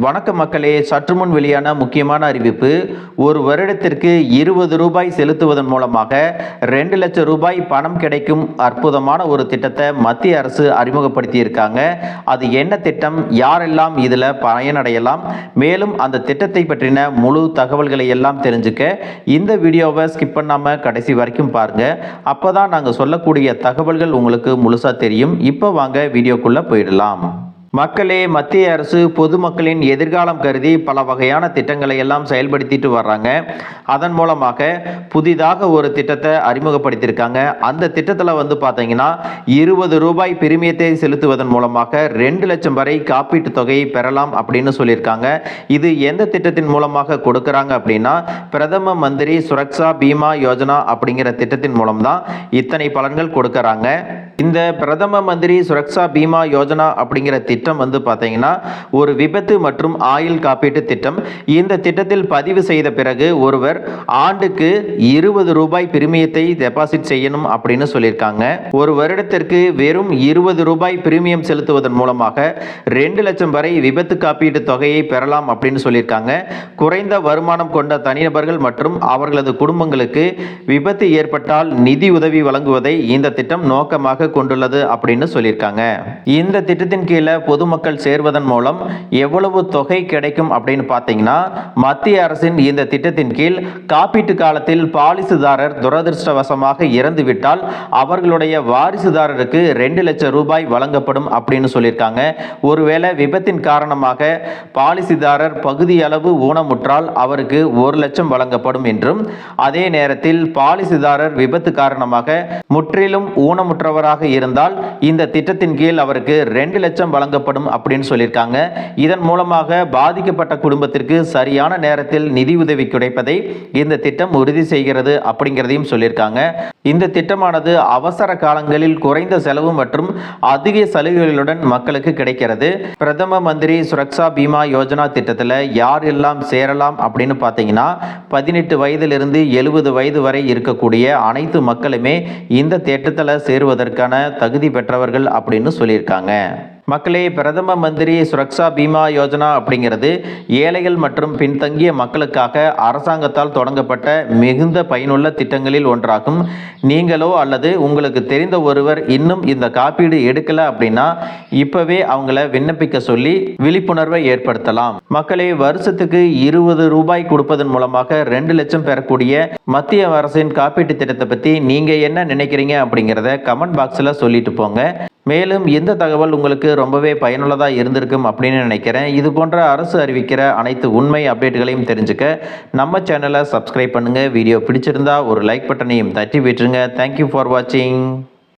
வணக்கம் மக்களே, சற்று முன் வெளியான முக்கியமான அறிவிப்பு. ஒரு வருடத்திற்கு 20 ரூபாய் செலுத்துவதன் மூலமாக 2 லட்சம் ரூபாய் பணம் கிடைக்கும் அற்புதமான ஒரு திட்டத்தை மத்திய அரசு அறிமுகப்படுத்தி இருக்காங்க. அது என்ன திட்டம், யாரெல்லாம் இதில் பயனடையலாம், மேலும் அந்த திட்டத்தை பற்றின முழு தகவல்களை எல்லாம் தெரிஞ்சுக்க இந்த வீடியோவை ஸ்கிப் பண்ணாமல் கடைசி வரைக்கும் பாருங்க. அப்போதான் நாங்கள் சொல்லக்கூடிய தகவல்கள் உங்களுக்கு முழுசாக தெரியும். இப்போ வாங்க வீடியோக்குள்ளே போயிடலாம். மக்களே, மத்திய அரசு பொதுமக்களின் எதிர்காலம் கருதி பல வகையான திட்டங்களை எல்லாம் செயல்படுத்திட்டு வர்றாங்க. அதன் மூலமாக புதிதாக ஒரு திட்டத்தை அறிமுகப்படுத்தியிருக்காங்க. அந்த திட்டத்தில் பார்த்தீங்கன்னா 20 ரூபாய் பிரீமியத்தை செலுத்துவதன் மூலமாக 2 லட்சம் வரை காப்பீட்டு தொகையை பெறலாம் அப்படின்னு சொல்லியிருக்காங்க. இது எந்த திட்டத்தின் மூலமாக கொடுக்குறாங்க அப்படின்னா, பிரதம மந்திரி சுரக்ஷா பீமா யோஜனா அப்படிங்கிற திட்டத்தின் மூலம் தான் இத்தனை பலன்கள் கொடுக்குறாங்க. இந்த பிரதம மந்திரி சுரக்ஷா பீமா யோஜனா அப்படிங்கிற திட்டம் பார்த்தீங்கன்னா ஒரு விபத்து மற்றும் ஆயுள் காப்பீட்டு திட்டம். இந்த திட்டத்தில் பதிவு செய்த பிறகு ஒருவர் ஆண்டுக்கு 20 ரூபாய் பிரீமியத்தை டெபாசிட் செய்யணும் அப்படின்னு சொல்லியிருக்காங்க. ஒரு வருடத்திற்கு வெறும் 20 ரூபாய் பிரீமியம் செலுத்துவதன் மூலமாக 2 லட்சம் வரை விபத்து காப்பீட்டு தொகையை பெறலாம் அப்படின்னு சொல்லியிருக்காங்க. குறைந்த வருமானம் கொண்ட தனிநபர்கள் மற்றும் அவர்களது குடும்பங்களுக்கு விபத்து ஏற்பட்டால் நிதி உதவி வழங்குவதை இந்த திட்டம் நோக்கமாக கொண்டுள்ளது அப்படின்னு சொல்லியிருக்காங்க. இந்த திட்டத்தின் கீழே பொதுமக்கள் சேர்வதன் மூலம் எவ்வளவு தொகை கிடைக்கும் அப்படின்னு பார்த்தீங்கன்னா, மத்திய அரசின் இந்த திட்டத்தின் கீழ் காப்பீட்டு காலத்தில் பாலிசிதாரர் துரதிருஷ்டவசமாக இறந்துவிட்டால் அவர்களுடைய வாரிசுதாரருக்கு 2 லட்சம் ரூபாய் வழங்கப்படும் அப்படின்னு சொல்லியிருக்காங்க. ஒருவேளை விபத்தின் காரணமாக பாலிசிதாரர் பகுதியளவு ஊனமுற்றால் அவருக்கு 1 லட்சம் வழங்கப்படும் என்றும், அதே நேரத்தில் பாலிசிதாரர் விபத்து காரணமாக முற்றிலும் ஊனமுற்றவராக இருந்தால் இந்த திட்டத்தின் கீழ் அவருக்கு 2 லட்சம் வழங்கப்படும் அப்படின்னு சொல்லியிருக்காங்க. இதன் மூலமாக பாதிக்கப்பட்ட குடும்பத்திற்கு சரியான நேரத்தில் நிதி உதவி கிடைப்பதை இந்த திட்டம் உறுதி செய்கிறது அப்படிங்கிறதையும் சொல்லியிருக்காங்க. இந்த திட்டமானது அவசர காலங்களில் குறைந்த செலவு மற்றும் அதிக சலுகைகளுடன் மக்களுக்கு கிடைக்கிறது. பிரதம மந்திரி சுரக்ஷா பீமா யோஜனா திட்டத்தில் யார் எல்லாம் சேரலாம் அப்படின்னு பார்த்தீங்கன்னா, 18 வயதிலிருந்து 70 வயது வரை இருக்கக்கூடிய அனைத்து மக்களுமே இந்த திட்டத்தில் சேருவதற்கான தகுதி பெற்றவர்கள் அப்படின்னு சொல்லியிருக்காங்க. மக்களே, பிரதம மந்திரி சுரக்ஷா பீமா யோஜனா அப்படிங்கிறது ஏழைகள் மற்றும் பின்தங்கிய மக்களுக்காக அரசாங்கத்தால் தொடங்கப்பட்ட மிகுந்த பயனுள்ள திட்டங்களில் ஒன்றாகும். நீங்களோ அல்லது உங்களுக்கு தெரிந்த ஒருவர் இன்னும் இந்த காப்பீடு எடுக்கல அப்படின்னா இப்பவே அவங்கள விண்ணப்பிக்க சொல்லி விழிப்புணர்வை ஏற்படுத்தலாம். மக்களே, வருஷத்துக்கு 20 ரூபாய் கொடுப்பதன் மூலமாக 2 லட்சம் பெறக்கூடிய மத்திய அரசின் காப்பீட்டு திட்டத்தை பற்றி நீங்க என்ன நினைக்கிறீங்க அப்படிங்கிறத கமெண்ட் பாக்ஸில் சொல்லிட்டு போங்க. மேலும் இந்த தகவல் உங்களுக்கு ரொம்பவே பயனுள்ளதாக இருந்திருக்கும் அப்படின்னு நினைக்கிறேன். இது போன்ற அரசு அறிவிக்கிற அனைத்து உண்மை அப்டேட்டுகளையும் தெரிஞ்சுக்க நம்ம சேனலை சப்ஸ்கிரைப் பண்ணுங்கள். வீடியோ பிடிச்சிருந்தா ஒரு லைக் பட்டனையும் தட்டி விட்டுருங்க. தேங்க்யூ ஃபார் வாட்சிங்.